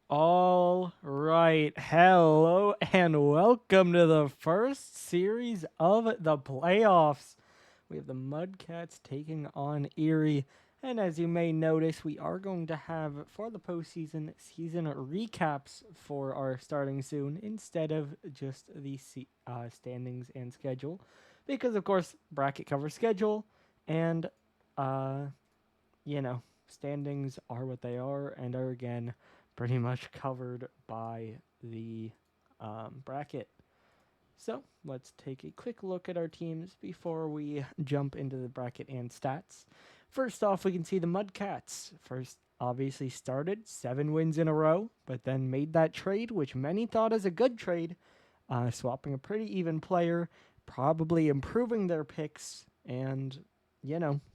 All right. Hello and welcome to the first series of the playoffs. We have the Mudcats taking on Erie. And as you may notice, we are going to have, for the postseason, season recaps for our starting soon instead of just the standings and schedule. Because, of course, bracket covers schedule and, uh, standings are what they are and are again pretty much covered by the bracket. So let's take a quick look at our teams before we jump into the bracket and stats. First off, we can see the Mudcats. First, obviously started 7 wins in a row, but then made that trade, which many thought as a good trade, swapping a pretty even player, probably improving their picks, and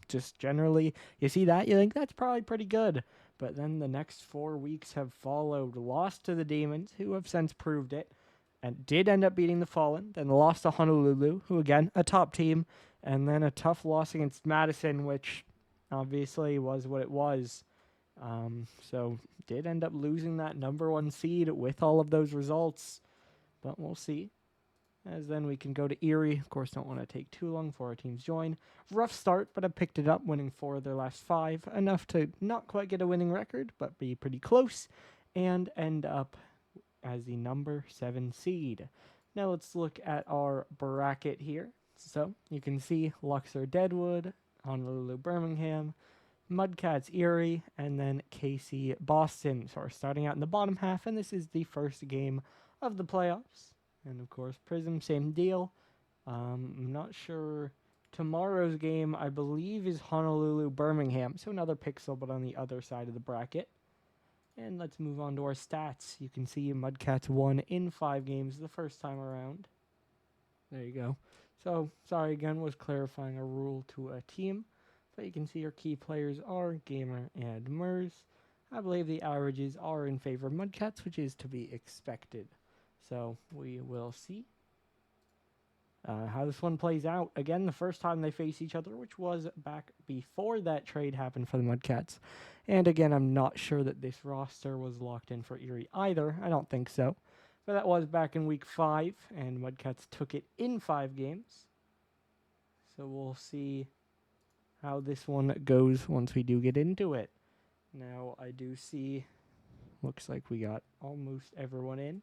just generally, you see that, you think that's probably pretty good. But then the next 4 weeks have followed, lost to the Demons, who have since proved it, and did end up beating the Fallen, then lost to Honolulu, who again, a top team, and then a tough loss against Madison, which obviously was what it was. So did end up losing that #1 seed with all of those results, but we'll see. As then we can go to Erie. Of course, don't want to take too long for our teams join. Rough start, but have picked it up, winning 4 of their last 5. Enough to not quite get a winning record, but be pretty close, and end up as the #7 seed. Now let's look at our bracket here. So you can see Luxor Deadwood, Honolulu Birmingham, Mudcats Erie, and then KC Boston. So we're starting out in the bottom half, and this is the first game of the playoffs. And of course, Prism, same deal. I'm not sure. Tomorrow's game, I believe, is Honolulu Birmingham. So another pixel, but on the other side of the bracket. And let's move on to our stats. You can see Mudcats won in 5 games the first time around. There you go. So, sorry again, was clarifying a rule to a team. But you can see our key players are Gamer and Mers. I believe the averages are in favor of Mudcats, which is to be expected. So we will see how this one plays out. Again, the first time they face each other, which was back before that trade happened for the Mudcats. And again, I'm not sure that this roster was locked in for Erie either. I don't think so. But that was back in week 5, and Mudcats took it in 5 games. So we'll see how this one goes once we do get into it. Now, I do see, looks like we got almost everyone in.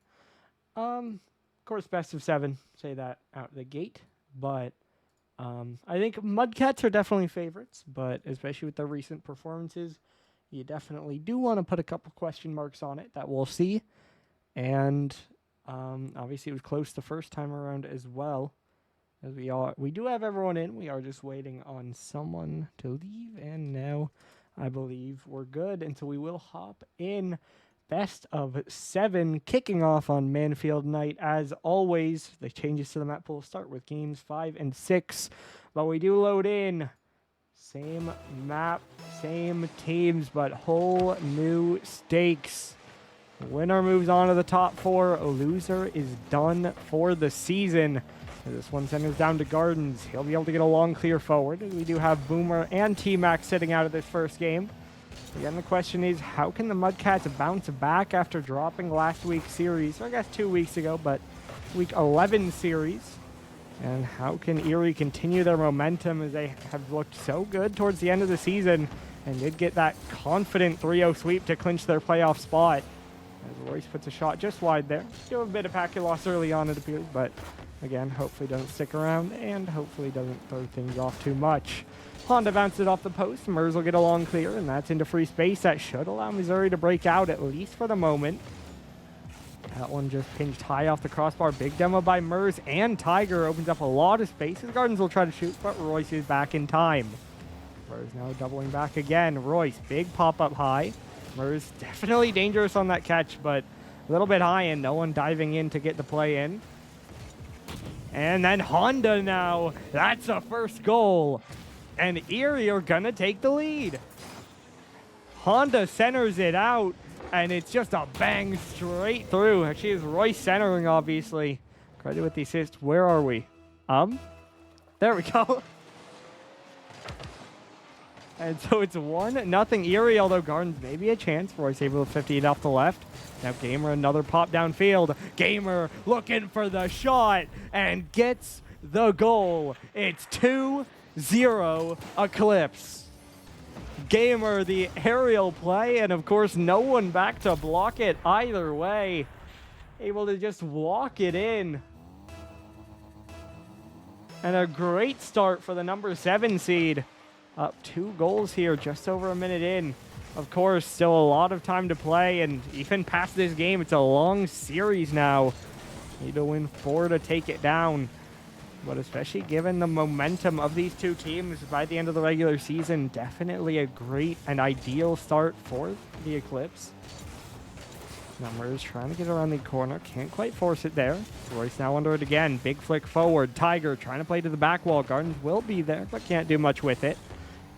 Of course, best of 7, say that out the gate. But I think Mudcats are definitely favorites, but especially with their recent performances, you definitely do want to put a couple question marks on it that we'll see. And obviously it was close the first time around as well. As we do have everyone in. We are just waiting on someone to leave, and now I believe we're good. And so we will hop in. Best of 7 kicking off on Manfield night. As always, the changes to the map pool start with games 5 and 6. But we do load in. Same map, same teams, but whole new stakes. Winner moves on to the top 4. Loser is done for the season. This one centers down to Gardens. He'll be able to get a long clear forward. We do have Boomer and T-Max sitting out of this first game. Again, the question is, how can the Mudcats bounce back after dropping last week's series, or I guess 2 weeks ago, but week 11 series? And how can Erie continue their momentum as they have looked so good towards the end of the season and did get that confident 3-0 sweep to clinch their playoff spot? As Royce puts a shot just wide there. Still a bit of packet loss early on, it appears, but again, hopefully doesn't stick around and hopefully doesn't throw things off too much. Honda bounced it off the post. Mers will get a long clear, and that's into free space. That should allow Missouri to break out, at least for the moment. That one just pinched high off the crossbar. Big demo by Mers, and Tiger opens up a lot of space. His Gardens will try to shoot, but Royce is back in time. Mers now doubling back again. Royce, big pop-up high. Mers definitely dangerous on that catch, but a little bit high, and no one diving in to get the play in. And then Honda now. That's the first goal. And Erie are going to take the lead. Honda centers it out, and it's just a bang straight through. Actually, it's Royce centering, obviously. Credit with the assist. Where are we? There we go. And so it's 1-0 Erie, although Gardens maybe a chance. Royce able to 50 it off the left. Now Gamer another pop downfield. Gamer looking for the shot and gets the goal. It's 2-0 Eclipse. Gamer the aerial play, and of course no one back to block it either way. Able to just walk it in. And a great start for the number 7 seed. Up 2 goals here, just over a minute in. Of course, still a lot of time to play, and even past this game, it's a long series now. Need to win 4 to take it down. But especially given the momentum of these two teams by the end of the regular season, definitely a great and ideal start for the Eclipse. Numbers trying to get around the corner, can't quite force it there. Royce now under it again, big flick forward. Tiger trying to play to the back wall. Gardens will be there, but can't do much with it.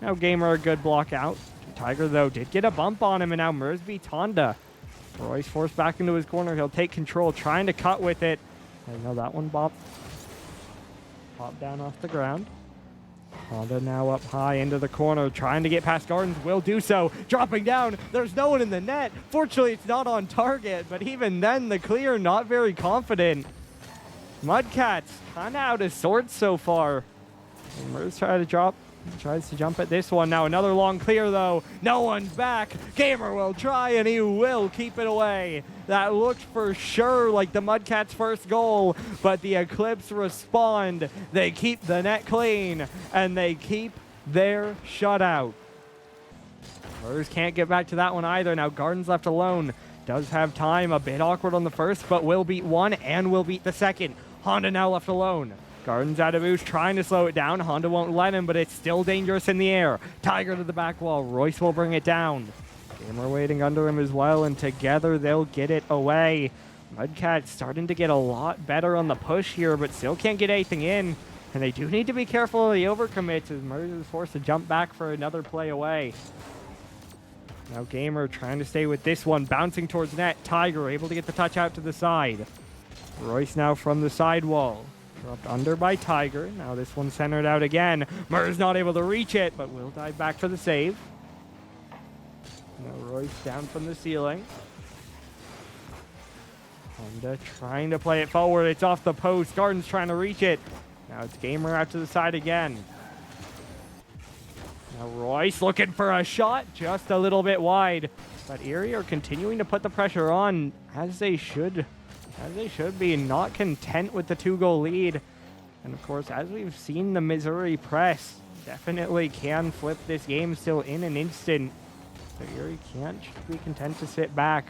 Now Gamer a good block out. Tiger, though, did get a bump on him, and now Mers beats Honda. Royce forced back into his corner. He'll take control, trying to cut with it. I know that one popped down off the ground. Honda now up high into the corner, trying to get past Gardens. Will do so. Dropping down. There's no one in the net. Fortunately, it's not on target, but even then, the clear not very confident. Mudcats kind of out of sorts so far. And Mers tries to jump at this one. Now another long clear, though. No one's back. Gamer will try, and he will keep it away. That looked for sure like the Mudcats' first goal, but the Eclipse respond. They keep the net clean, and they keep their shutout. Mers can't get back to that one either. Now Gardens left alone. Does have time. A bit awkward on the first, but will beat one and will beat the second. Honda now left alone. Gardens out of boost, trying to slow it down. Honda won't let him, but it's still dangerous in the air. Tiger to the back wall. Royce will bring it down. Gamer waiting under him as well, and together they'll get it away. Mudcats starting to get a lot better on the push here, but still can't get anything in. And they do need to be careful of the overcommits as Mers is forced to jump back for another play away. Now Gamer trying to stay with this one, bouncing towards net. Tiger able to get the touch out to the side. Royce now from the sidewall. Dropped under by Tiger. Now this one centered out again. Mers not able to reach it, but will dive back for the save. Now Royce down from the ceiling. Honda trying to play it forward. It's off the post. Gardens trying to reach it. Now it's Gamer out to the side again. Now Royce looking for a shot. Just a little bit wide. But Erie are continuing to put the pressure on as they should. As they should be, not content with the 2-goal lead. And of course, as we've seen, the Missouri press definitely can flip this game still in an instant. So Erie can't be content to sit back.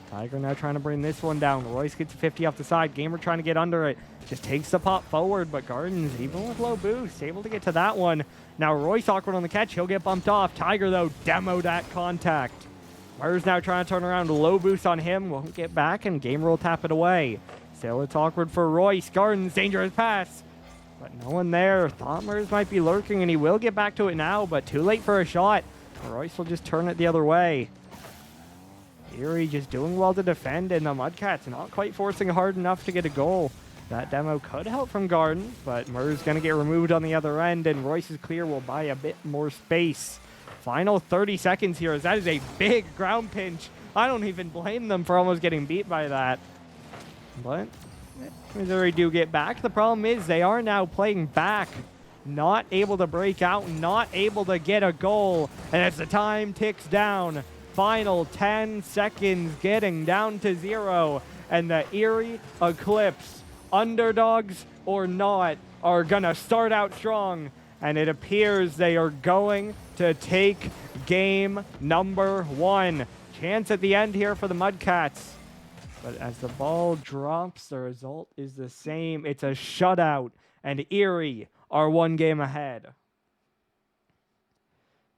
Tiger now trying to bring this one down. Royce gets 50 off the side. Gamer trying to get under it. Just takes the pop forward, but Gardens, even with low boost, able to get to that one. Now Royce awkward on the catch. He'll get bumped off. Tiger, though, demoed at contact. Mers now trying to turn around, low boost on him, won't get back, and Gamer will tap it away. Still, it's awkward for Royce. Gardens, dangerous pass, but no one there. Thought Mers might be lurking, and he will get back to it now, but too late for a shot. Royce will just turn it the other way. Erie just doing well to defend, and the Mudcats not quite forcing hard enough to get a goal. That demo could help from Gardens, but Mers going to get removed on the other end, and Royce's clear will buy a bit more space. Final 30 seconds here, as that is a big ground pinch. I don't even blame them for almost getting beat by that. But Missouri do get back. The problem is they are now playing back. Not able to break out, not able to get a goal. And as the time ticks down, final 10 seconds getting down to 0. And the Erie Eclipse, underdogs or not, are going to start out strong. And it appears they are going to take game number 1. Chance at the end here for the Mudcats. But as the ball drops, the result is the same. It's a shutout, and Erie are 1 game ahead.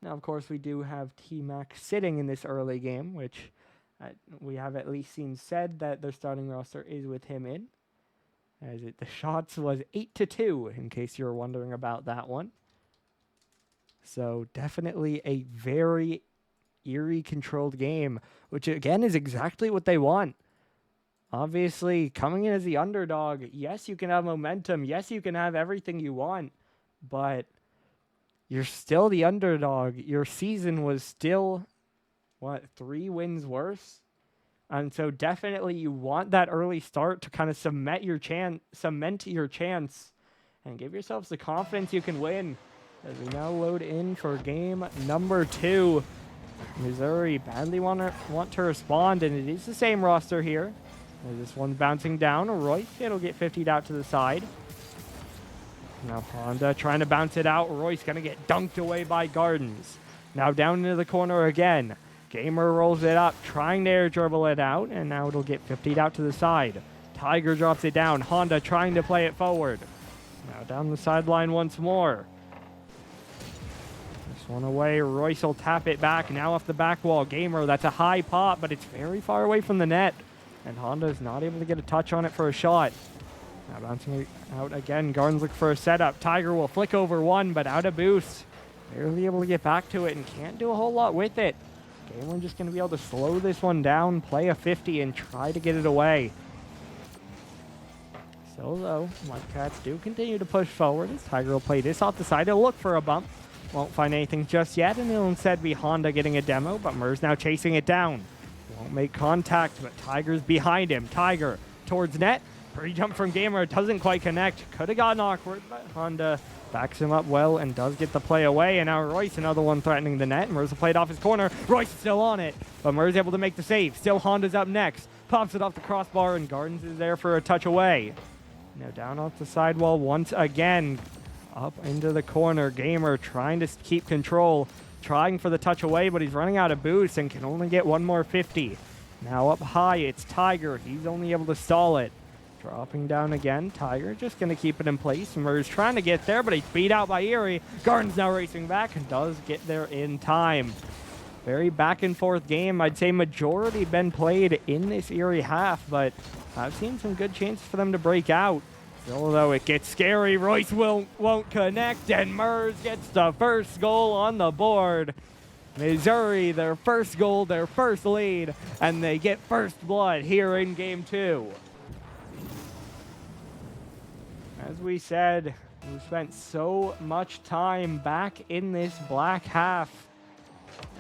Now, of course, we do have T-Mac sitting in this early game, which we have at least seen said that their starting roster is with him in. As the shots was 8-2, in case you were wondering about that one. So definitely a very Erie-controlled game, which again is exactly what they want. Obviously, coming in as the underdog, yes, you can have momentum. Yes, you can have everything you want. But you're still the underdog. Your season was still, what, 3 wins worse? And so definitely you want that early start to kind of cement your chance and give yourselves the confidence you can win. As we now load in for game number 2. Missouri badly want to respond, and it is the same roster here. This one's bouncing down. Royce, it'll get 50'd out to the side. Now Honda trying to bounce it out. Royce going to get dunked away by Gardens. Now down into the corner again. Gamer rolls it up, trying to air dribble it out, and now it'll get 50'd out to the side. Tiger drops it down. Honda trying to play it forward. Now down the sideline once more. This one away. Royce will tap it back. Now off the back wall. Gamer, that's a high pop, but it's very far away from the net. And Honda's not able to get a touch on it for a shot. Now bouncing it out again. Gardens look for a setup. Tiger will flick over one, but out of boost. Barely able to get back to it and can't do a whole lot with it. Gamer just going to be able to slow this one down, play a 50, and try to get it away. Still though, Mudcats do continue to push forward as Tiger will play this off the side. He'll look for a bump. Won't find anything just yet, and it'll instead be Honda getting a demo, but Murs now chasing it down. Won't make contact, but Tiger's behind him. Tiger towards net. Pre-jump from Gamer doesn't quite connect. Could have gotten awkward, but Honda backs him up well and does get the play away. And now Royce, another one threatening the net. Murs will play it off his corner. Royce is still on it, but Murs able to make the save. Still Honda's up next. Pops it off the crossbar, and Gardens is there for a touch away. Now down off the sidewall once again. Up into the corner. Gamer trying to keep control. Trying for the touch away, but he's running out of boost and can only get one more 50. Now up high, it's Tiger. He's only able to stall it. Dropping down again. Tiger just going to keep it in place. Murs trying to get there, but he's beat out by Erie. Gardens now racing back and does get there in time. Very back and forth game. I'd say majority been played in this Erie half, but I've seen some good chances for them to break out. Still, though, it gets scary. Royce won't connect, and Murs gets the first goal on the board. Missouri, their first goal, their first lead, and they get first blood here in game 2. As we said, we spent so much time back in this black half,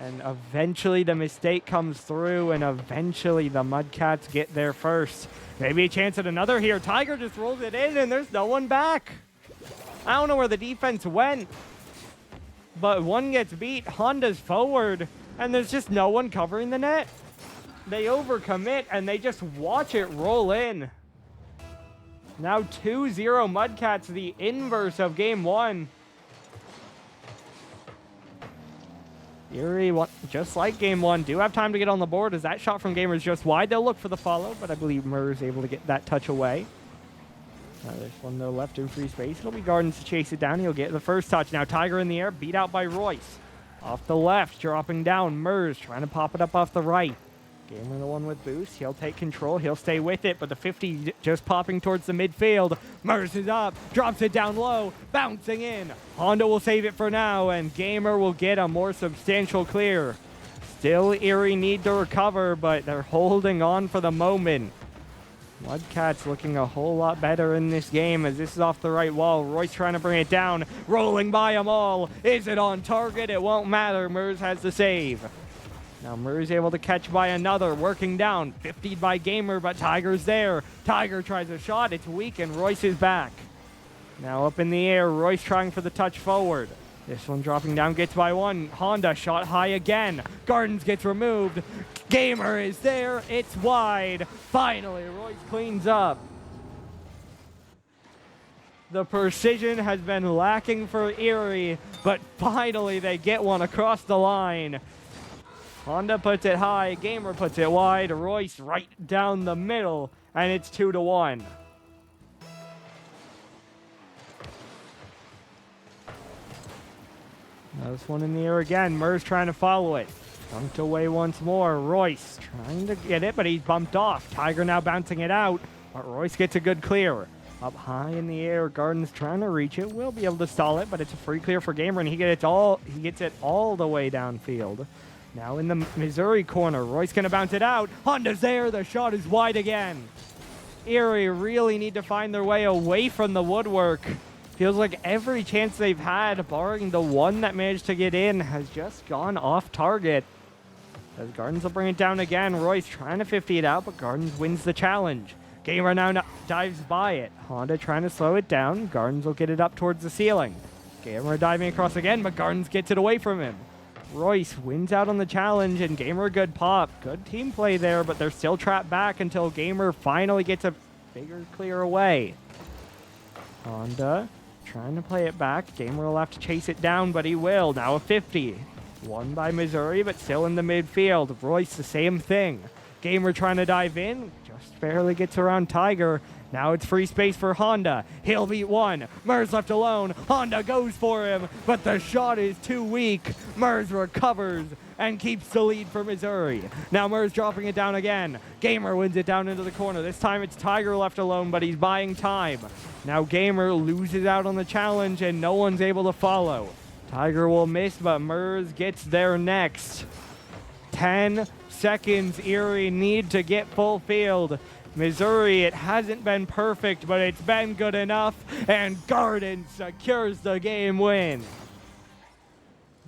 and eventually the mistake comes through, and eventually the Mudcats get there first. Maybe a chance at another here. Tiger just rolls it in, and there's no one back. I don't know where the defense went, but one gets beat. Honda's forward, and there's just no one covering the net. They overcommit, and they just watch it roll in. Now 2-0 Mudcats, the inverse of game 1. Erie, just like game 1, do have time to get on the board as that shot from Gamer is just wide. They'll look for the follow, but I believe Murs is able to get that touch away. This one, though, left in free space. It'll be Gardens to chase it down. He'll get the first touch. Now Tiger in the air, beat out by Royce. Off the left, dropping down. Murs trying to pop it up off the right. Gamer the one with boost. He'll take control. He'll stay with it, but the 50 just popping towards the midfield. Murs is up, drops it down low, bouncing in. Honda will save it for now, and Gamer will get a more substantial clear. Still Erie need to recover, but they're holding on for the moment. Mudcats looking a whole lot better in this game as this is off the right wall. Royce trying to bring it down, rolling by them all. Is it on target? It won't matter. Murs has the save. Now Murs able to catch by another, working down. 50'd by Gamer, but Tiger's there. Tiger tries a shot. It's weak, and Royce is back. Now up in the air, Royce trying for the touch forward. This one dropping down, gets by one. Honda shot high again. Gardens gets removed. Gamer is there. It's wide. Finally, Royce cleans up. The precision has been lacking for Erie, but finally they get one across the line. Honda puts it high, Gamer puts it wide, Royce right down the middle, and it's 2-1. Now this one in the air again, Murs trying to follow it. Dunked away once more, Royce trying to get it, but he's bumped off. Tiger now bouncing it out, but Royce gets a good clear. Up high in the air, Gardens trying to reach it, will be able to stall it, but it's a free clear for Gamer, and he gets it all the way downfield. Now in the Missouri corner, Royce going to bounce it out. Honda's there. The shot is wide again. Erie really need to find their way away from the woodwork. Feels like every chance they've had, barring the one that managed to get in, has just gone off target. As Gardens will bring it down again. Royce trying to 50 it out, but Gardens wins the challenge. Gamer now dives by it. Honda trying to slow it down. Gardens will get it up towards the ceiling. Gamer diving across again, but Gardens gets it away from him. Royce wins out on the challenge, and Gamer a good pop. Good team play there, but they're still trapped back until Gamer finally gets a bigger clear away. Honda trying to play it back. Gamer will have to chase it down, but he will. Now a 50. Won by Missouri, but still in the midfield. Royce, the same thing. Gamer trying to dive in. Just barely gets around Tiger. Now it's free space for Honda. He'll beat one. Mers left alone. Honda goes for him, but the shot is too weak. Mers recovers and keeps the lead for Missouri. Now Mers dropping it down again. Gamer wins it down into the corner. This time it's Tiger left alone, but he's buying time. Now Gamer loses out on the challenge, and no one's able to follow. Tiger will miss, but Mers gets there next. 10 seconds Erie need to get full field. Missouri, it hasn't been perfect, but it's been good enough, and Garden secures the game win.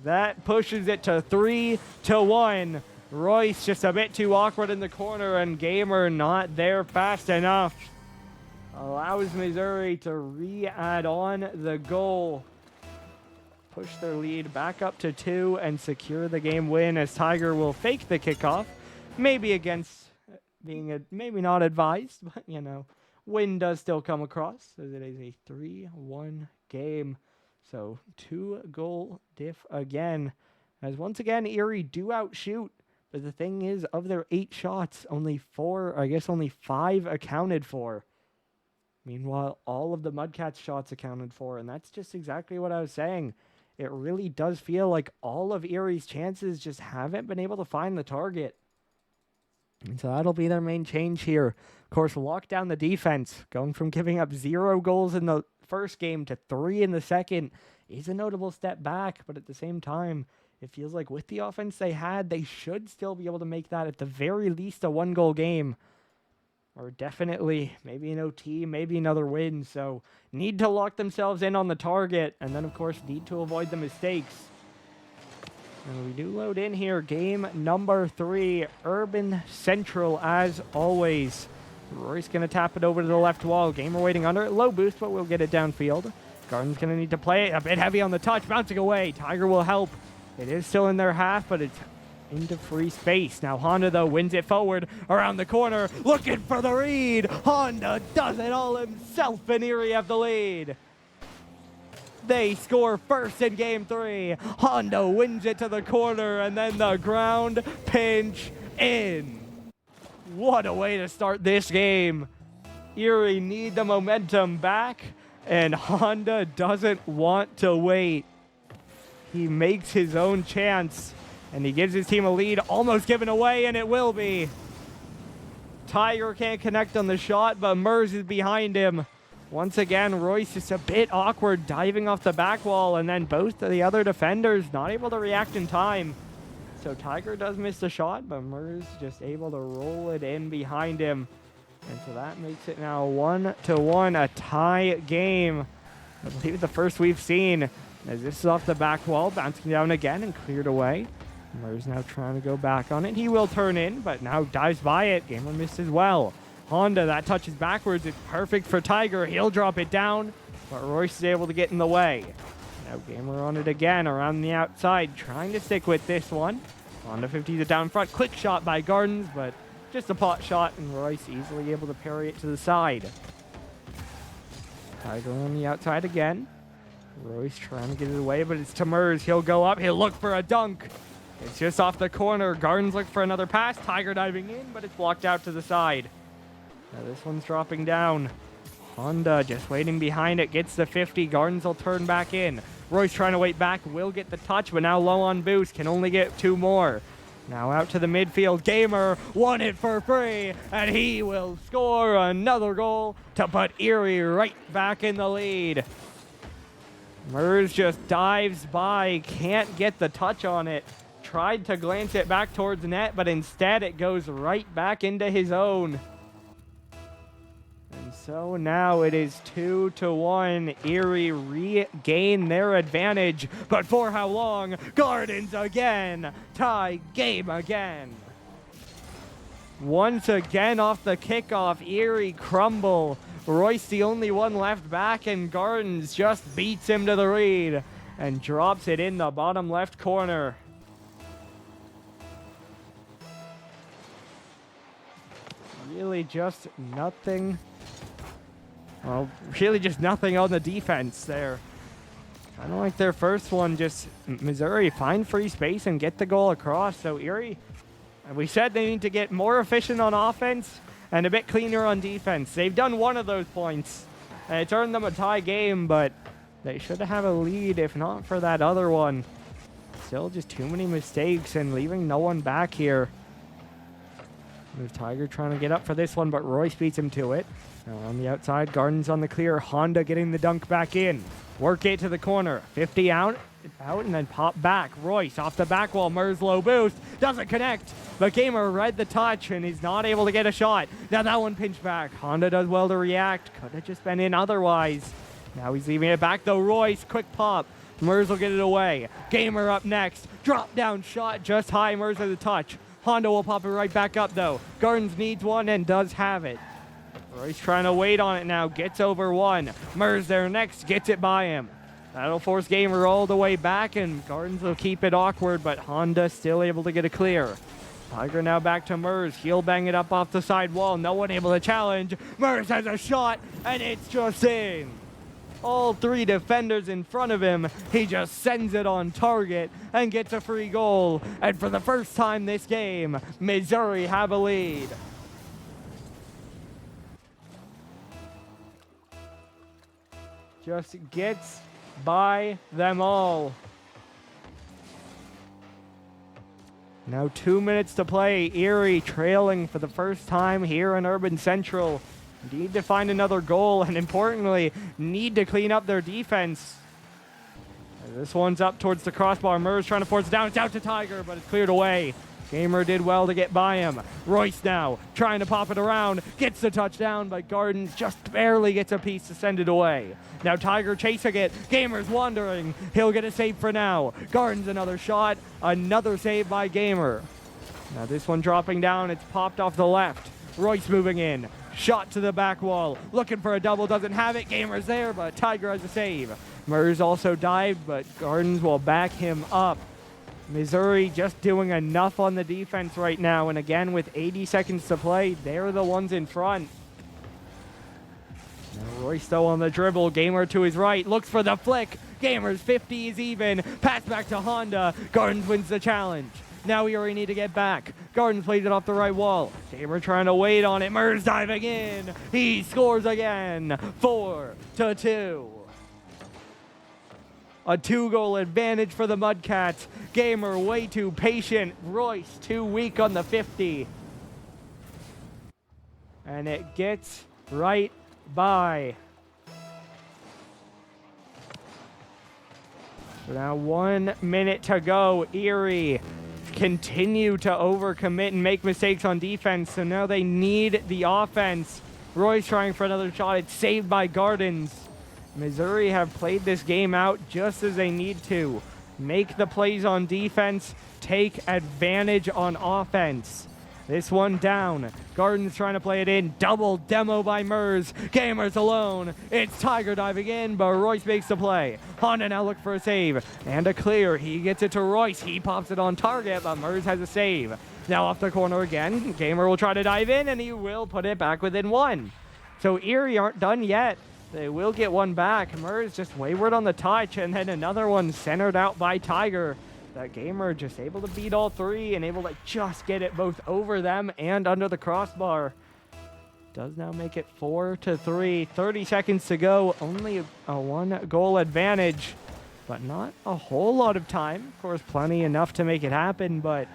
That pushes it to 3-1. Royce just a bit too awkward in the corner, and Gamer not there fast enough. Allows Missouri to re-add on the goal. Push their lead back up to 2 and secure the game win, as Tiger will fake the kickoff. Maybe against being maybe not advised, but you know, win does still come across, as it is a 3-1 game. So 2-goal diff again, as once again Erie do outshoot. But the thing is, of their 8 shots, only 5 accounted for. Meanwhile, all of the Mudcats shots accounted for, and that's just exactly what I was saying. It really does feel like all of Erie's chances just haven't been able to find the target. And so that'll be their main change here. Of course, lock down the defense. Going from giving up 0 goals in the first game to 3 in the second is a notable step back. But at the same time, it feels like with the offense they had, they should still be able to make that at the very least a 1-goal game. Or definitely maybe an OT, maybe another win. So need to lock themselves in on the target. And then, of course, need to avoid the mistakes. And we do load in here. Game number 3. Urban Central, as always. Roy's going to tap it over to the left wall. Gamer waiting under it. Low boost, but we'll get it downfield. Garden's going to need to play it. A bit heavy on the touch. Bouncing away. Tiger will help. It is still in their half, but it's into free space. Now Honda, though, wins it forward around the corner. Looking for the read. Honda does it all himself, and Erie have the lead. They score first in game 3. Honda wins it to the corner, and then the ground pinch in. What a way to start this game. Erie need the momentum back, and Honda doesn't want to wait. He makes his own chance, and he gives his team a lead, almost given away, and it will be. Tiger can't connect on the shot, but Mers is behind him. Once again, Royce is a bit awkward, diving off the back wall, and then both of the other defenders not able to react in time. So Tiger does miss the shot, but Mers just able to roll it in behind him. And so that makes it now 1-1, a tie game. I believe the first we've seen, as this is off the back wall, bouncing down again and cleared away. Mers now trying to go back on it. He will turn in, but now dives by it. Gamer missed as well. Honda, that touches backwards. It's perfect for Tiger. He'll drop it down, but Royce is able to get in the way. Now Gamer on it again around the outside, trying to stick with this one. Honda 50s it down front. Quick shot by Gardens, but just a pot shot, and Royce easily able to parry it to the side. Tiger on the outside again. Royce trying to get it away, but it's to Mers. He'll go up. He'll look for a dunk. It's just off the corner. Gardens look for another pass. Tiger diving in, but it's blocked out to the side. Now this one's dropping down. Honda just waiting behind it. Gets the 50. Gardens will turn back in. Royce trying to wait back. Will get the touch, but now low on boost. Can only get 2 more. Now out to the midfield. Gamer won it for free, and he will score another goal to put Erie right back in the lead. Mers just dives by. Can't get the touch on it. Tried to glance it back towards the net, but instead it goes right back into his own. And So now it is 2-1. Erie regain their advantage, but for how long? Gardens again, tie game again. Once again off the kickoff, Erie crumble. Royce the only one left back, and Gardens just beats him to the read and drops it in the bottom left corner. Really just nothing. Well, really just nothing on the defense there. Kind of like their first one, just Missouri find free space and get the goal across. So Erie, we said they need to get more efficient on offense and a bit cleaner on defense. They've done one of those points, and it's earned them a tie game, but they should have a lead if not for that other one. Still just too many mistakes and leaving no one back here. There's Tiger trying to get up for this one, but Royce beats him to it. Now on the outside, Gardens on the clear. Honda getting the dunk back in. Work it to the corner. 50 out, and then pop back. Royce off the back wall. Murs low boost. Doesn't connect. But Gamer read the touch, and he's not able to get a shot. Now that one pinched back. Honda does well to react. Could have just been in otherwise. Now he's leaving it back, though. Royce, quick pop. Murs will get it away. Gamer up next. Drop down shot just high. Murs has a touch. Honda will pop it right back up, though. Gardens needs one and does have it. Royce trying to wait on it now. Gets over one. Murs there next. Gets it by him. That'll force Gamer all the way back, and Gardens will keep it awkward, but Honda still able to get it clear. Tiger now back to Murs. He'll bang it up off the side wall. No one able to challenge. Murs has a shot, and it's just in. All three defenders in front of him. He just sends it on target and gets a free goal. And for the first time this game, Missouri have a lead. Just gets by them all. Now 2 minutes to play. Erie trailing for the first time here in Urban Central. Need to find another goal, and importantly, need to clean up their defense. This one's up towards the crossbar. Murs trying to force it down. It's out to Tiger, but it's cleared away. Gamer did well to get by him. Royce now trying to pop it around. Gets the touchdown, but Gardens just barely gets a piece to send it away. Now Tiger chasing it. Gamer's wandering. He'll get a save for now. Gardens another shot. Another save by Gamer. Now this one dropping down. It's popped off the left. Royce moving in. Shot to the back wall. Looking for a double. Doesn't have it. Gamer's there, but Tiger has a save. Murs also dived, but Gardens will back him up. Missouri just doing enough on the defense right now, and again with 80 seconds to play, they're the ones in front. Now Royce though on the dribble. Gamer to his right. Looks for the flick. Gamer's 50 is even. Pass back to Honda. Gardens wins the challenge. Now we already need to get back. Gardens plays it off the right wall. Gamer trying to wait on it. Murs diving in. He scores again. 4-2. A 2-goal advantage for the Mudcats. Gamer way too patient. Royce too weak on the 50. And it gets right by. So now 1 minute to go. Erie continue to overcommit and make mistakes on defense, so now they need the offense. Roy's trying for another shot. It's saved by Gardens. Missouri have played this game out just as they need to. Make the plays on defense, take advantage on offense. This one down. Gardens trying to play it in. Double demo by Murs. Gamer's alone. It's Tiger diving in, but Royce makes the play. Honda now look for a save. And a clear. He gets it to Royce. He pops it on target, but Murs has a save. Now off the corner again. Gamer will try to dive in, and he will put it back within one. So Erie aren't done yet. They will get one back. Murs just wayward on the touch, and then another one centered out by Tiger. That Gamer just able to beat all three and able to just get it both over them and under the crossbar. Does now make it 4-3. 30 seconds to go. Only a 1-goal advantage, but not a whole lot of time. Of course, plenty enough to make it happen, but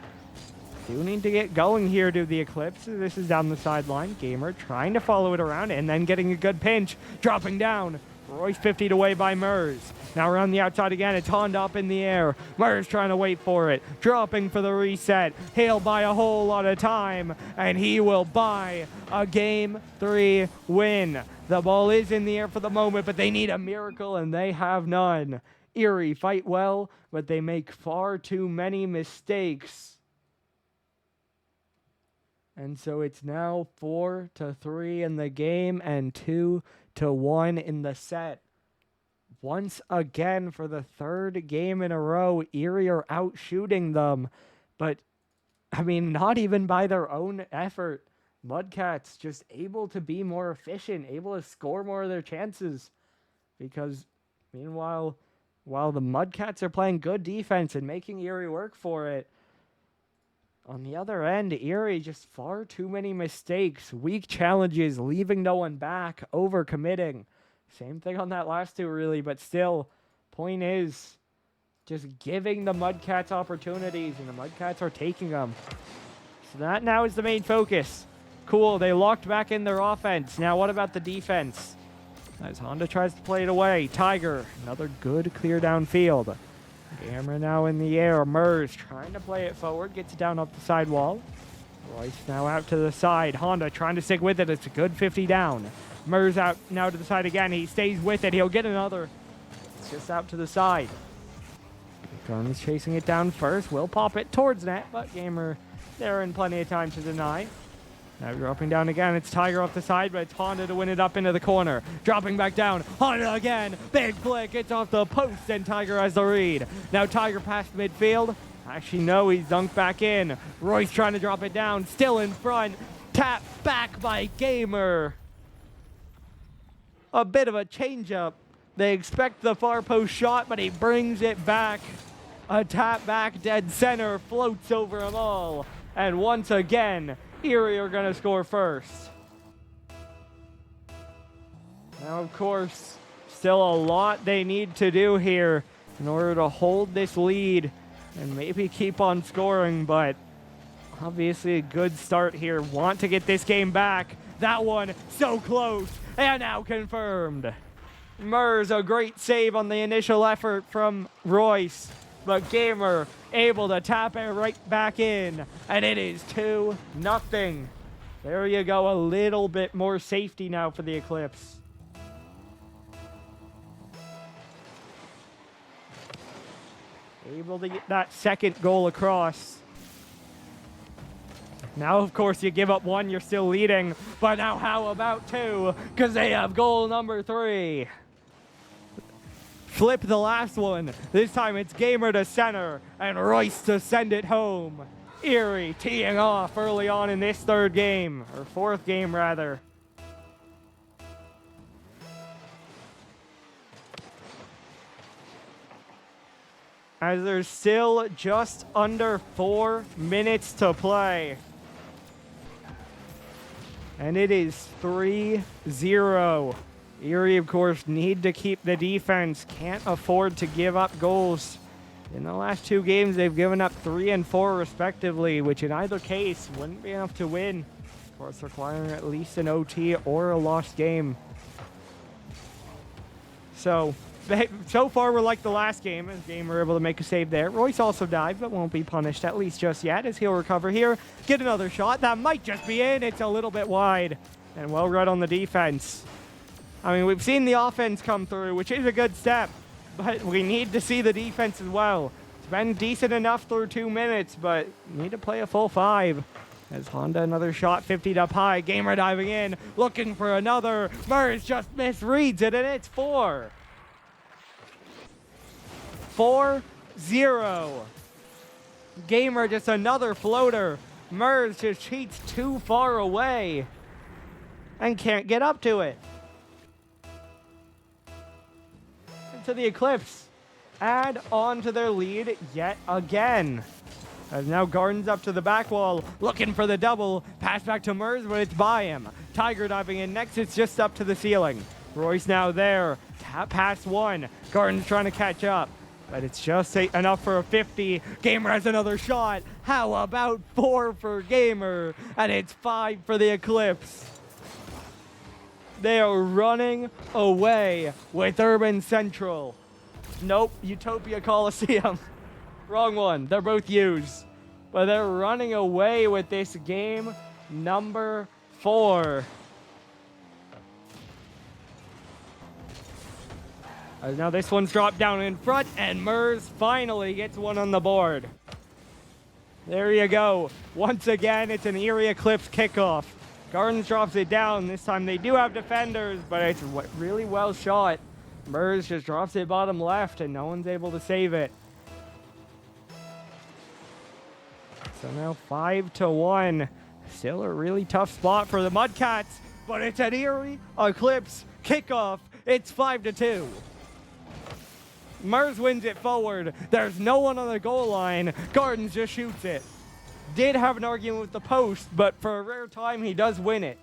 do need to get going here to the Eclipse. This is down the sideline. Gamer trying to follow it around and then getting a good pinch. Dropping down. Royce 50'd away by Mers. Now around the outside again, it's Honda up in the air. Mers trying to wait for it, dropping for the reset. He'll buy a whole lot of time, and he will buy a Game 3 win. The ball is in the air for the moment, but they need a miracle, and they have none. Erie fight well, but they make far too many mistakes. And so it's now 4-3 in the game and 2-1 in the set. Once again, for the third game in a row, Erie are out shooting them. But, I mean, not even by their own effort. Mudcats just able to be more efficient, able to score more of their chances. Because, meanwhile, while the Mudcats are playing good defense and making Erie work for it, on the other end, Erie just far too many mistakes, weak challenges, leaving no one back, overcommitting. Same thing on that last two, really, but still, point is just giving the Mudcats opportunities, and the Mudcats are taking them. So that now is the main focus. Cool, they locked back in their offense. Now what about the defense? As Honda tries to play it away, Tiger, another good clear downfield. Gamer now in the air, Mers trying to play it forward, gets it down up the sidewall. Royce now out to the side, Honda trying to stick with it, it's a good 50 down. Mers out now to the side again. He stays with it. He'll get another. It's just out to the side. Guns chasing it down first. Will pop it towards net, but Gamer there in plenty of time to deny. Now dropping down again. It's Tiger off the side, but it's Honda to win it up into the corner. Dropping back down. Honda again. Big flick. It's off the post, and Tiger has the read. Now Tiger past midfield. Actually, no, he's dunked back in. Royce trying to drop it down. Still in front. Tap back by Gamer. A bit of a change-up. They expect the far post shot, but he brings it back. A tap back dead center floats over them all. And once again, Erie are going to score first. Now, of course, still a lot they need to do here in order to hold this lead and maybe keep on scoring, but obviously a good start here. Want to get this game back. That one so close. And now confirmed. Mers, a great save on the initial effort from Royce. But Gamer able to tap it right back in. And it is 2-0. There you go. A little bit more safety now for the Eclipse. Able to get that second goal across. Now, of course, you give up one, you're still leading. But now how about two? Because they have goal number 3. Flip the last one. This time it's Gamer to center and Royce to send it home. Erie teeing off early on in this third game, or fourth game rather. As there's still just under 4 minutes to play. And it is 3-0. Erie, of course, need to keep the defense. Can't afford to give up goals. In the last 2 games, they've given up 3 and 4 respectively, which in either case wouldn't be enough to win. Of course, requiring at least an OT or a lost game. So far, we're like the last game, as Gamer able to make a save there. Royce also died, but won't be punished, at least just yet, as he'll recover here. Get another shot. That might just be in. It's a little bit wide. And well read on the defense. I mean, we've seen the offense come through, which is a good step. But we need to see the defense as well. It's been decent enough through 2 minutes, but need to play a full 5. As Honda, another shot, 50 up high. Gamer diving in, looking for another. Mers just misreads it, and it's 4. 4-0. Gamer just another floater. Mers just cheats too far away and can't get up to it. And to the Eclipse, add on to their lead yet again. As now Garden's up to the back wall, looking for the double. Pass back to Mers, but it's by him. Tiger diving in next, it's just up to the ceiling. Royce now there, tap past 1. Garden's trying to catch up. But it's just enough for a 50. Gamer has another shot. How about 4 for Gamer? And it's 5 for the Eclipse. They are running away with Urban Central. Nope, Utopia Coliseum. Wrong one. They're both U's. But they're running away with this game number 4. Now this one's dropped down in front, and Mers finally gets one on the board. There you go. Once again, it's an Erie Eclipse kickoff. Gardens drops it down. This time they do have defenders, but it's really well shot. Mers just drops it bottom left, and no one's able to save it. So now 5-1. Still a really tough spot for the Mudcats, but it's an Erie Eclipse kickoff. It's 5-2. Mers wins it forward. There's no one on the goal line. Gardens just shoots it. Did have an argument with the post, but for a rare time, he does win it.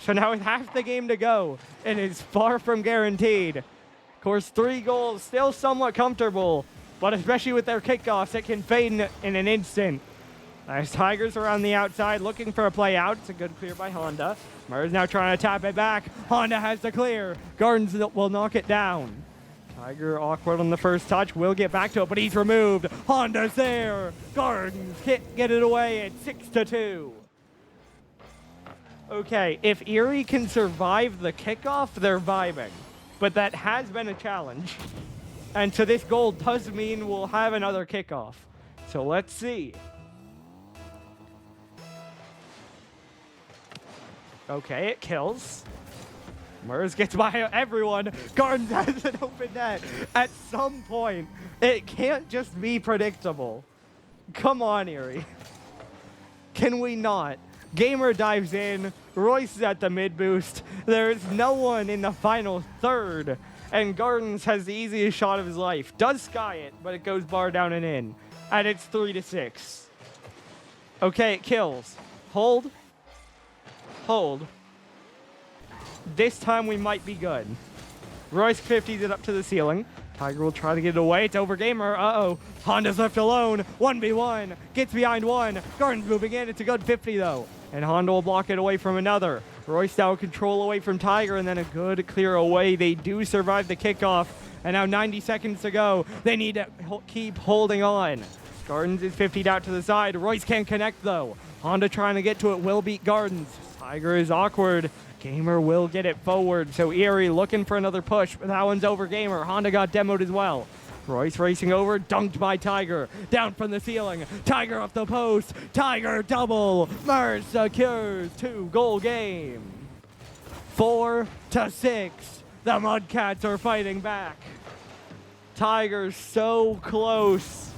So now with half the game to go, it is far from guaranteed. Of course, 3 goals, still somewhat comfortable, but especially with their kickoffs, it can fade in an instant. Nice Tigers are on the outside looking for a play out. It's a good clear by Honda. Mers now trying to tap it back. Honda has the clear. Gardens will knock it down. Tiger awkward on the first touch. Will get back to it, but he's removed. Honda's there. Gardens get it away at 6-2. Okay, if Erie can survive the kickoff, they're vibing. But that has been a challenge. And so this goal does mean we'll have another kickoff. So let's see. Okay, it kills. Mers gets by everyone. Gardens has an open net. At some point, it can't just be predictable. Come on, Erie. Can we not? Gamer dives in. Royce is at the mid boost. There's no one in the final third. And Gardens has the easiest shot of his life. Does sky it, but it goes bar down and in. And it's 3-6. Okay, it kills. Hold. Hold. This time we might be good. Royce 50s it up to the ceiling. Tiger will try to get it away. It's over Gamer. Uh-oh. Honda's left alone. 1v1. Gets behind one. Gardens moving in. It's a good 50 though. And Honda will block it away from another. Royce now control away from Tiger and then a good clear away. They do survive the kickoff. And now 90 seconds to go. They need to keep holding on. Gardens is 50'd out to the side. Royce can't connect though. Honda trying to get to it will beat Gardens. Tiger is awkward. Gamer will get it forward. So Erie looking for another push, but that one's over Gamer. Honda got demoed as well. Royce racing over, dunked by Tiger. Down from the ceiling. Tiger off the post. Tiger double. Mers secures 2-goal game. 4-6. The Mudcats are fighting back. Tiger so close.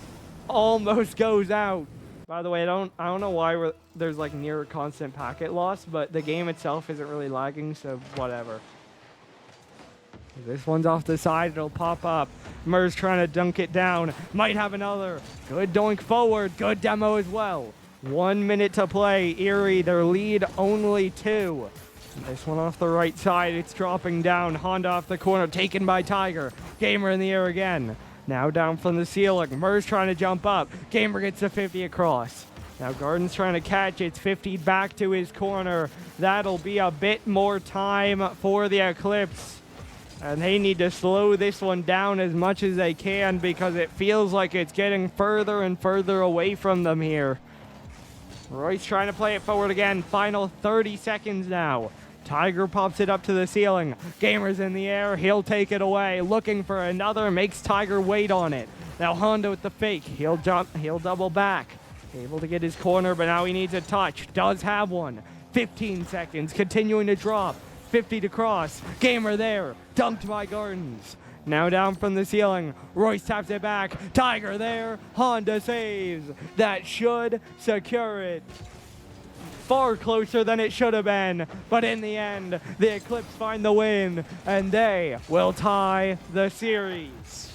Almost goes out. By the way, I don't know why there's like near constant packet loss, but the game itself isn't really lagging, so whatever. This one's off the side, it'll pop up. Mers trying to dunk it down. Might have another. Good doink forward. Good demo as well. 1 minute to play. Erie, their lead only 2. This one off the right side. It's dropping down. Honda off the corner. Taken by Tiger. Gamer in the air again. Now down from the ceiling. Mers trying to jump up. Gamer gets a 50 across. Now Gardens trying to catch. It's 50 back to his corner. That'll be a bit more time for the Eclipse. And they need to slow this one down as much as they can because it feels like it's getting further and further away from them here. Royce trying to play it forward again. Final 30 seconds now. Tiger pops it up to the ceiling. Gamer's in the air. He'll take it away. Looking for another. Makes Tiger wait on it. Now Honda with the fake. He'll jump. He'll double back. Able to get his corner, but now he needs a touch. Does have one. 15 seconds. Continuing to drop. 50 to cross. Gamer there. Dunked by Gardens. Now down from the ceiling. Royce taps it back. Tiger there. Honda saves. That should secure it. Far closer than it should have been. But in the end, the Eclipse find the win. And they will tie the series.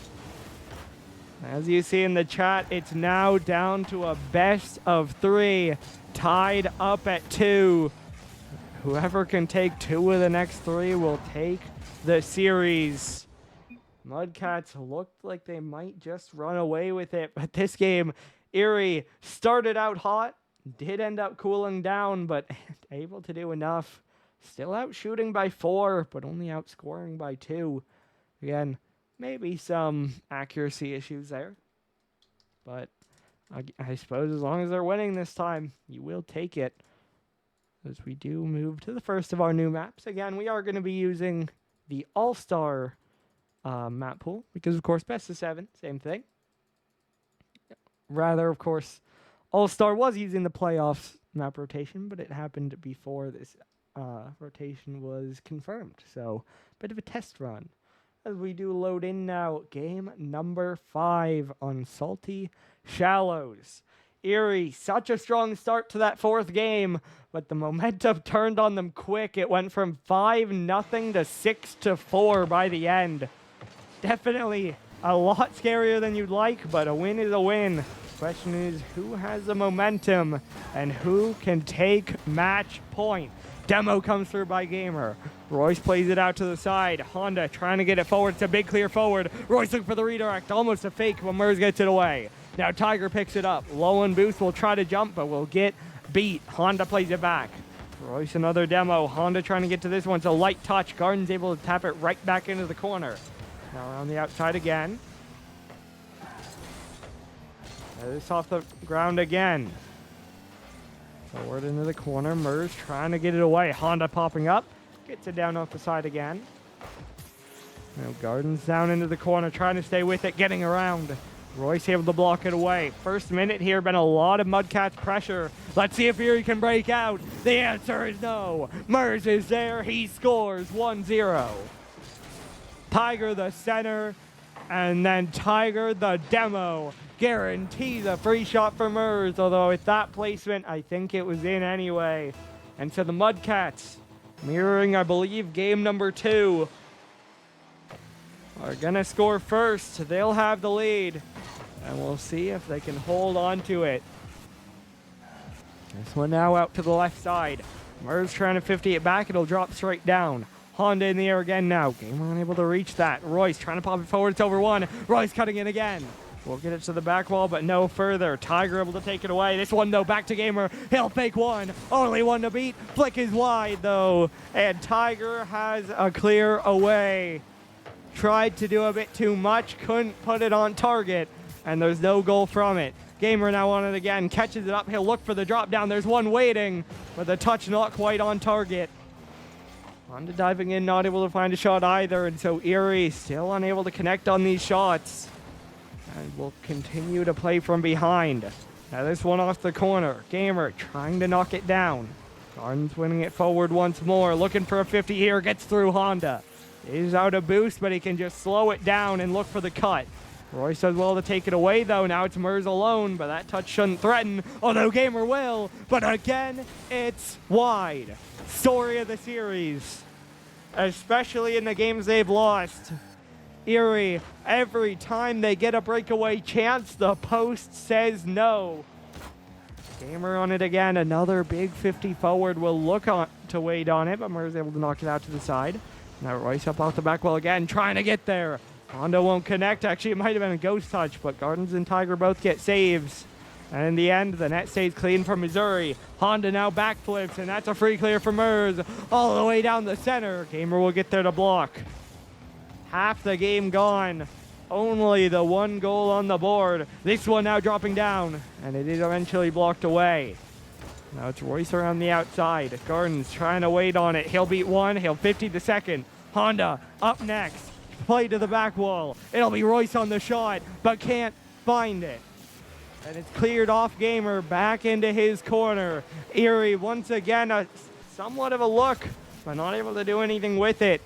As you see in the chat, it's now down to a best of 3. Tied up at 2. Whoever can take 2 of the next 3 will take the series. Mudcats looked like they might just run away with it, but this game, Erie started out hot, did end up cooling down, but able to do enough. Still out shooting by 4, but only outscoring by 2. Again, maybe some accuracy issues there. But I suppose as long as they're winning this time, you will take it. As we do move to the first of our new maps. Again, we are going to be using the All-Star map pool. Because, of course, best of 7, same thing. Rather, of course, All-Star was using the playoffs map rotation, but it happened before this rotation was confirmed. So, bit of a test run. As we do load in now, game number 5 on Salty Shallows. Erie, such a strong start to that 4th game, but the momentum turned on them quick. It went from 5-0 to 6-4 by the end. Definitely a lot scarier than you'd like, but a win is a win. Question is, who has the momentum and who can take match point? Demo comes through by Gamer. Royce plays it out to the side. Honda trying to get it forward. It's a big clear forward. Royce looking for the redirect. Almost a fake, but Mers gets it away. Now Tiger picks it up. Low and boost will try to jump, but will get beat. Honda plays it back. Royce another demo. Honda trying to get to this one. It's a light touch. Garden's able to tap it right back into the corner. Now around the outside again. This off the ground again. Forward into the corner. Mers trying to get it away. Honda popping up. Gets it down off the side again. Now Garden's down into the corner. Trying to stay with it. Getting around. Royce able to block it away. First minute here. Been a lot of Mudcats pressure. Let's see if Erie can break out. The answer is no. Mers is there. He scores 1-0. Tiger the center. And then Tiger the demo. Guarantees a free shot for Mers, although with that placement, I think it was in anyway. And so the Mudcats, mirroring, I believe, game number 2, are going to score first. They'll have the lead, and we'll see if they can hold on to it. This one now out to the left side. Mers trying to 50 it back. It'll drop straight down. Honda in the air again now. Gamer unable to reach that. Royce trying to pop it forward. It's over 1. Royce cutting it again. We'll get it to the back wall, but no further. Tiger able to take it away. This one, though, back to Gamer. He'll fake one. Only one to beat. Flick is wide, though. And Tiger has a clear away. Tried to do a bit too much. Couldn't put it on target. And there's no goal from it. Gamer now on it again. Catches it up. He'll look for the drop down. There's one waiting, but the touch not quite on target. Honda diving in, not able to find a shot either. And so Erie still unable to connect on these shots. And will continue to play from behind. Now this one off the corner. Gamer trying to knock it down. Garden's winning it forward once more. Looking for a 50 here. Gets through Honda. Is out of boost, but he can just slow it down and look for the cut. Royce does well to take it away, though. Now it's Mers alone, but that touch shouldn't threaten. Although Gamer will. But again, it's wide. Story of the series. Especially in the games they've lost. Erie, every time they get a breakaway chance, the post says no. Gamer on it again. Another big 50 forward will look to wait on it, but Mers able to knock it out to the side. Now Royce up off the back wall again, trying to get there. Honda won't connect. Actually, it might have been a ghost touch, but Gardens and Tiger both get saves. And in the end, the net stays clean for Missouri. Honda now backflips, and that's a free clear for Mers. All the way down the center. Gamer will get there to block. Half the game gone. Only the 1 goal on the board. This one now dropping down, and it is eventually blocked away. Now it's Royce around the outside. Gardens trying to wait on it. He'll beat one. He'll 50 the second. Honda up next. Play to the back wall. It'll be Royce on the shot, but can't find it. And it's cleared off. Gamer back into his corner. Erie once again somewhat of a look, but not able to do anything with it.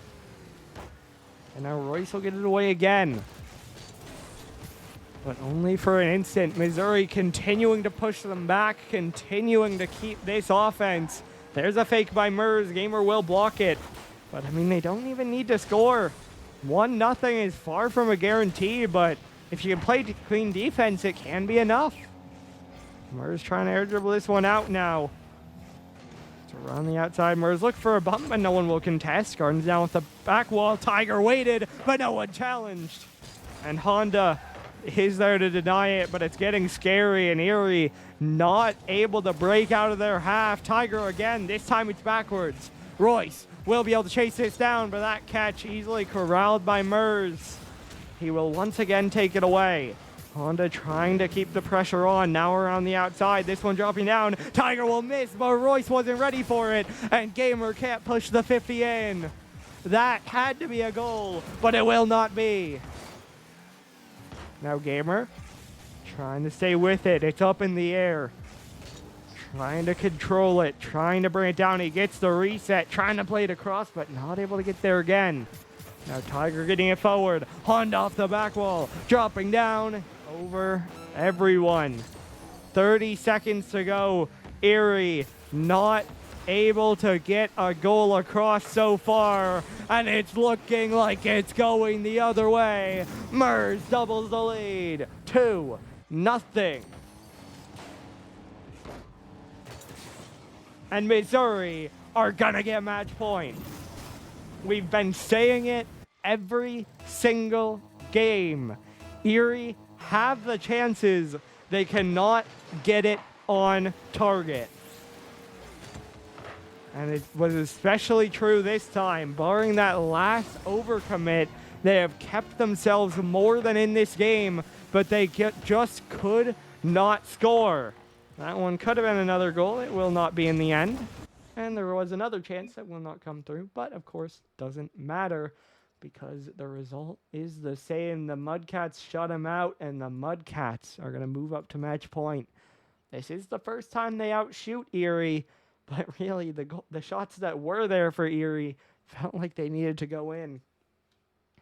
And now Royce will get it away again. But only for an instant. Missouri continuing to push them back, continuing to keep this offense. There's a fake by Mers. Gamer will block it. But, I mean, they don't even need to score. 1-0 is far from a guarantee, but if you can play clean defense, it can be enough. Mers trying to air dribble this one out now. It's around the outside. Mers look for a bump, and no one will contest. Gardens down with the back wall. Tiger waited, but no one challenged. And Honda is there to deny it, but it's getting scary, and Erie not able to break out of their half. Tiger again, this time it's backwards. Royce will be able to chase this down, but that catch easily corralled by Mers. He will once again take it away. Honda trying to keep the pressure on, now around the outside. This one dropping down. Tiger will miss, but Royce wasn't ready for it, and Gamer can't push the 50 in. That had to be a goal, but it will not be. Now Gamer trying to stay with it. It's up in the air. Trying to control it, trying to bring it down. He gets the reset, trying to play it across, but not able to get there again. Now Tiger getting it forward. Honda off the back wall, dropping down over everyone. 30 seconds to go. Erie not able to get a goal across so far, and it's looking like it's going the other way. Mers doubles the lead, 2-0. And Missouri are gonna get match point. We've been saying it every single game. Erie have the chances, they cannot get it on target. And it was especially true this time. Barring that last overcommit, they have kept themselves more than in this game, but they just could not score. That one could have been another goal. It will not be in the end. And there was another chance that will not come through, but of course doesn't matter because the result is the same. The Mudcats shut them out, and the Mudcats are going to move up to match point. This is the first time they outshoot Erie, but really, the shots that were there for Erie felt like they needed to go in.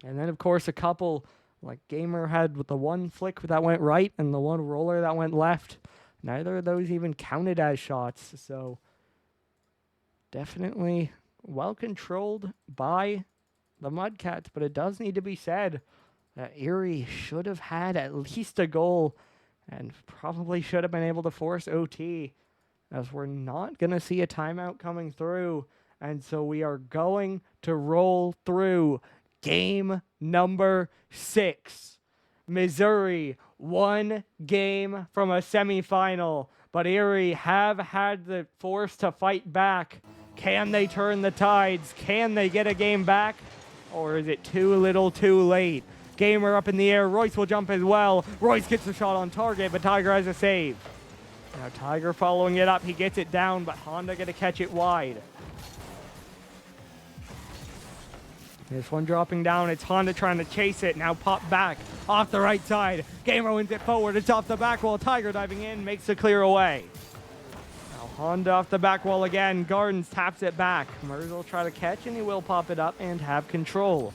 And then, of course, a couple, like Gamer had with the one flick that went right and the one roller that went left. Neither of those even counted as shots. So, definitely well controlled by the Mudcats. But it does need to be said that Erie should have had at least a goal and probably should have been able to force OT, as we're not going to see a timeout coming through. And so we are going to roll through game number 6. Missouri, 1 game from a semifinal, but Erie have had the force to fight back. Can they turn the tides? Can they get a game back? Or is it too little too late? Gamer up in the air. Royce will jump as well. Royce gets the shot on target, but Tiger has a save. Now Tiger following it up. He gets it down, but Honda going to catch it wide. This one dropping down. It's Honda trying to chase it. Now pop back off the right side. Gamer wins it forward. It's off the back wall. Tiger diving in. Makes the clear away. Now Honda off the back wall again. Gardens taps it back. Mers will try to catch, and he will pop it up and have control.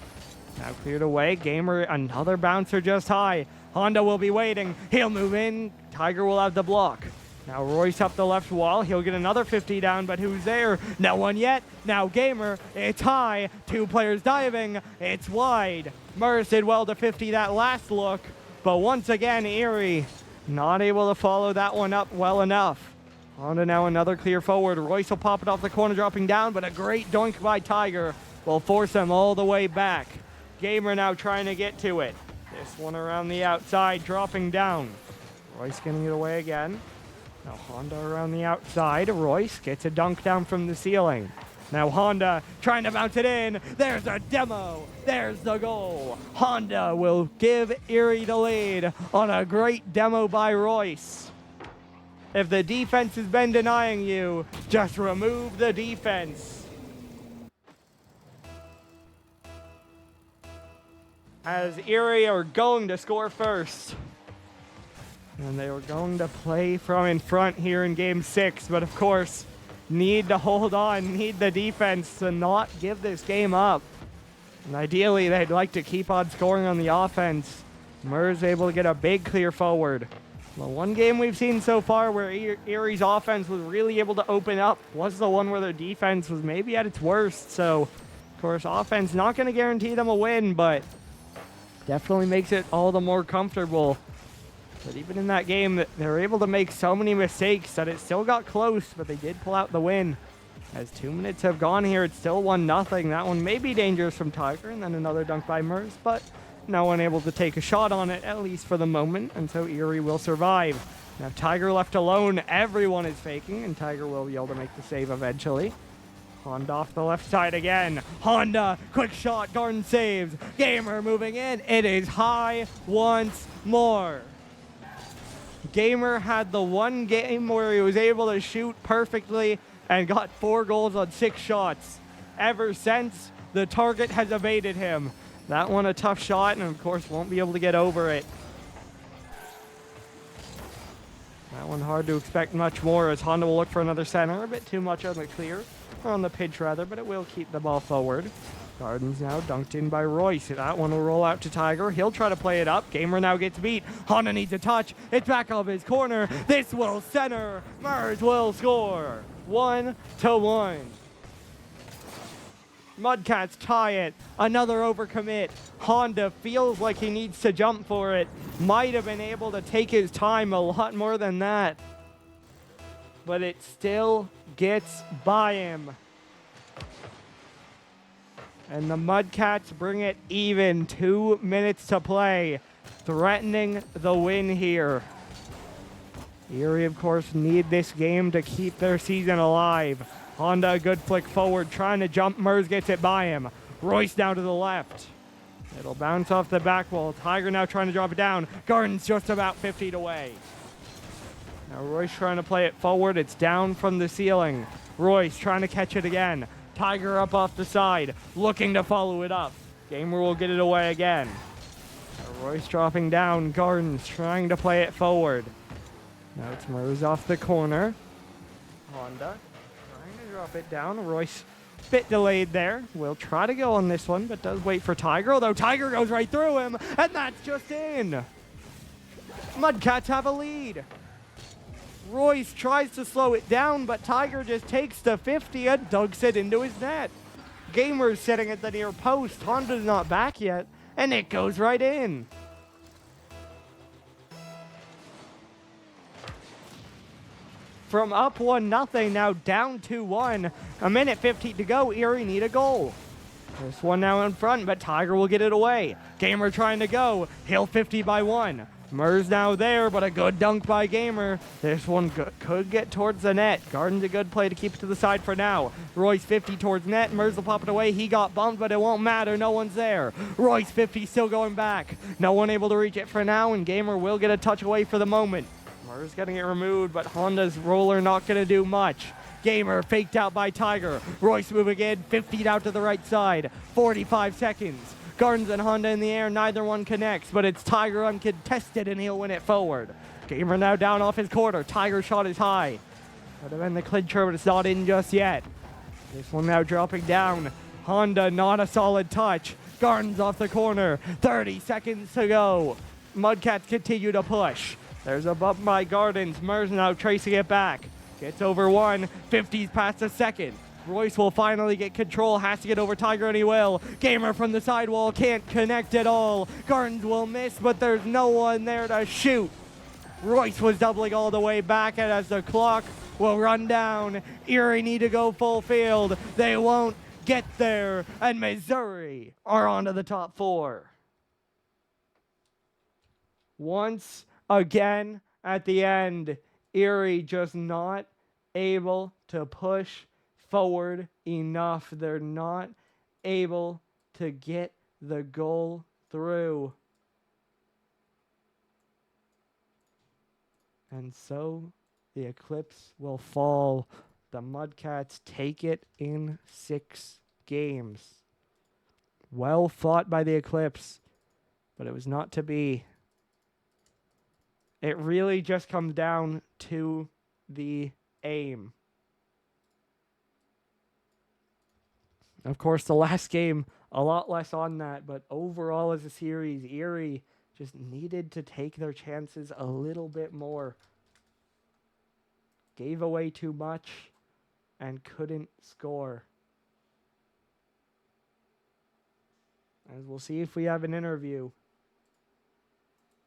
Now cleared away. Gamer, another bouncer just high. Honda will be waiting. He'll move in. Tiger will have the block. Now Royce up the left wall. He'll get another 50 down, but who's there? No one yet. Now Gamer. It's high. 2 players diving. It's wide. Mers did well to 50 that last look, but once again, Erie not able to follow that one up well enough. Honda now another clear forward. Royce will pop it off the corner, dropping down, but a great doink by Tiger will force him all the way back. Gamer now trying to get to it. This one around the outside, dropping down. Royce getting it away again. Now Honda around the outside. Royce gets a dunk down from the ceiling. Now Honda trying to bounce it in. There's a demo. There's the goal. Honda will give Erie the lead on a great demo by Royce. If the defense has been denying you, just remove the defense. As Erie are going to score first. And they were going to play from in front here in game 6, but of course, need to hold on, need the defense to not give this game up. And ideally, they'd like to keep on scoring on the offense. Mers able to get a big clear forward. The one game we've seen so far where Erie's offense was really able to open up was the one where their defense was maybe at its worst. So, of course, offense not going to guarantee them a win, but definitely makes it all the more comfortable. But even in that game, they were able to make so many mistakes that it still got close, but they did pull out the win. As 2 minutes have gone here, it's still 1-0. That one may be dangerous from Tiger, and then another dunk by Mers, but No one able to take a shot on it, at least for the moment, and so Erie will survive. Now Tiger left alone, everyone is faking, and Tiger will be able to make the save eventually. Honda off the left side again. Honda, quick shot, Garden saves. Gamer moving in. It is high once more. Gamer had the one game where he was able to shoot perfectly and got 4 goals on 6 shots. Ever since, the target has evaded him. That one a tough shot, and of course won't be able to get over it. That one hard to expect much more, as Honda will look for another center. A bit too much on the clear. Or on the pitch, rather, but it will keep the ball forward. Gardens now dunked in by Royce. That one will roll out to Tiger. He'll try to play it up. Gamer now gets beat. Honda needs a touch. It's back off his corner. This will center. Mers will score. 1-1. Mudcats tie it. Another overcommit. Honda feels like he needs to jump for it. Might have been able to take his time a lot more than that. But it still gets by him. And the Mudcats bring it even. 2 minutes to play. Threatening the win here. Erie, of course, need this game to keep their season alive. Honda, a good flick forward, trying to jump. Mers gets it by him. Royce down to the left. It'll bounce off the back wall. Tiger now trying to drop it down. Garden's just about 50 feet away. Now Royce trying to play it forward. It's down from the ceiling. Royce trying to catch it again. Tiger up off the side, looking to follow it up. Gamer will get it away again. Now Royce dropping down. Gardens trying to play it forward. Now it's Mers off the corner. Honda trying to drop it down. Royce bit delayed there. Will try to go on this one, but does wait for Tiger, although Tiger goes right through him, and that's just in. Mudcats have a lead. Royce tries to slow it down, but Tiger just takes the 50 and dunks it into his net. Gamer's sitting at the near post. Honda's not back yet, and it goes right in. From up 1-0, now down 2-1. A minute 15 to go. Erie need a goal. This one now in front, but Tiger will get it away. Gamer trying to go. He'll 50 by 1. Mers now there, but a good dunk by Gamer. This one could get towards the net. Garden's a good play to keep it to the side for now. Royce 50 towards net. Mers will pop it away. He got bumped, but it won't matter. No one's there. Royce 50 still going back. No one able to reach it for now, and Gamer will get a touch away for the moment. Mers getting it removed, but Honda's roller not going to do much. Gamer faked out by Tiger. Royce moving in, 50 out to the right side. 45 seconds. Gardens and Honda in the air, neither one connects, but it's Tiger uncontested, and he'll win it forward. Gamer now down off his quarter. Tiger shot is high. Would have been the clincher, but it's not in just yet. This one now dropping down. Honda, not a solid touch. Gardens off the corner. 30 seconds to go. Mudcats continue to push. There's a bump by Gardens. Mers now tracing it back. Gets over 1. 50's past a second. Royce will finally get control, has to get over Tiger, and he will. Gamer from the sidewall can't connect at all. Gardens will miss, but there's no one there to shoot. Royce was doubling all the way back, and as the clock will run down, Erie need to go full field. They won't get there, and Missouri are on to the top 4. Once again, at the end, Erie just not able to push forward enough. They're not able to get the goal through. And so the Eclipse will fall. The Mudcats take it in 6 games. Well fought by the Eclipse, but it was not to be. It really just comes down to the aim. Of course, the last game, a lot less on that, but overall as a series, Erie just needed to take their chances a little bit more. Gave away too much and couldn't score. As we'll see if we have an interview.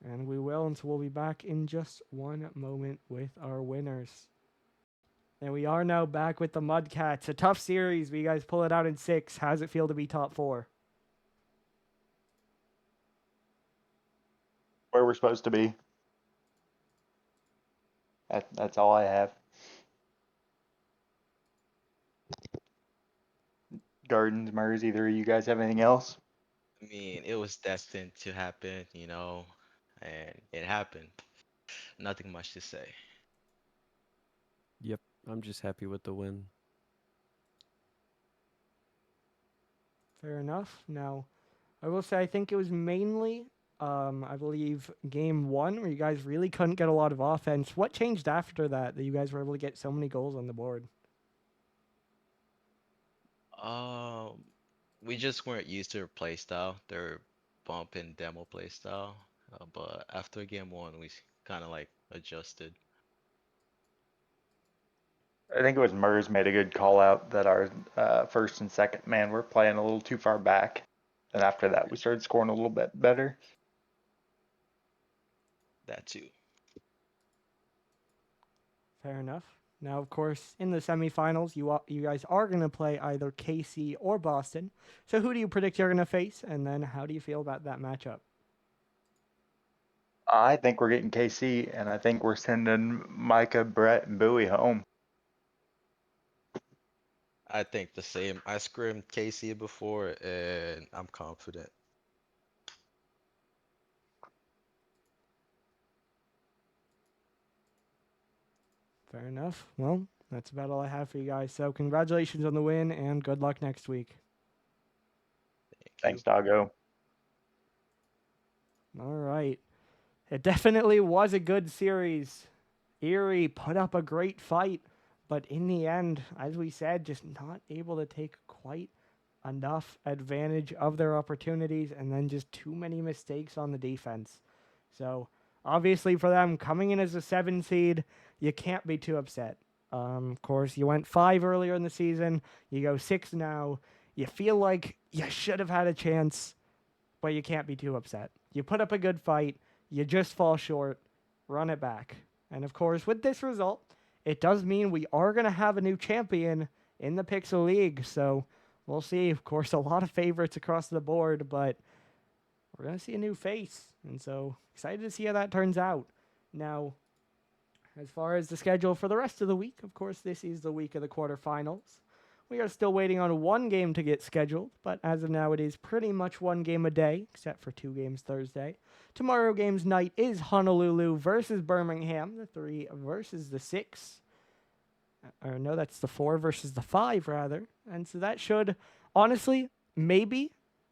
And we will, and so we'll be back in just one moment with our winners. And we are now back with the Mudcats. A tough series, but you guys pull it out in 6. How does it feel to be top 4? where we're supposed to be. That's all I have. Gardens, Murs, either of you guys have anything else? I mean, it was destined to happen, and it happened. Nothing much to say. Yep, I'm just happy with the win. Fair enough. Now, I will say I think it was mainly, I believe, game one where you guys really couldn't get a lot of offense. What changed after that that you guys were able to get so many goals on the board? Um, we just weren't used to their play style, their bump and demo play style. But after game one, we kind of like adjusted. I think it was Murs made a good call out that our first and second man were playing a little too far back. And after that, we started scoring a little bit better. That too. Fair enough. Now, of course, in the semifinals, you guys are going to play either KC or Boston. So, who do you predict you're going to face, and then how do you feel about that matchup? I think we're getting KC, and I think we're sending Micah, Brett, and Bowie home. I think the same. I scrimmed KC before, and I'm confident. Fair enough. Well, that's about all I have for you guys. So, congratulations on the win, and good luck next week. Thank you. Thanks, Doggo. All right. It definitely was a good series. Erie put up a great fight, but in the end, as we said, just not able to take quite enough advantage of their opportunities, and then just too many mistakes on the defense. So, obviously, for them coming in as a 7 seed, you can't be too upset. Of course, you went 5 earlier in the season, you go 6 now. You feel like you should have had a chance, but you can't be too upset. You put up a good fight, you just fall short, run it back. And of course, with this result, it does mean we are going to have a new champion in the Pixel League. So we'll see. Of course, a lot of favorites across the board, but we're going to see a new face. And so excited to see how that turns out. Now, as far as the schedule for the rest of the week, of course, this is the week of the quarterfinals. We are still waiting on one game to get scheduled, but as of now, it is pretty much one game a day, except for 2 games Thursday. Tomorrow game's night is Honolulu versus Birmingham, the 3 versus the 6. Or no, that's the 4 versus the 5, rather. And so that should, honestly, maybe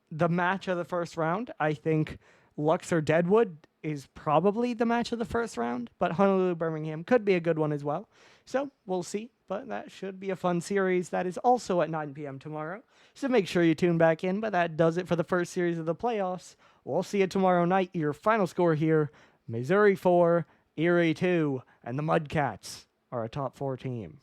the match of the first round. I think Luxor Deadwood is probably the match of the first round, but Honolulu Birmingham could be a good one as well. So we'll see, but that should be a fun series. That is also at 9 p.m. tomorrow. So make sure you tune back in. But that does it for the first series of the playoffs. We'll see you tomorrow night. Your final score here: Missouri 4, Erie 2, and the Mudcats are a top 4 team.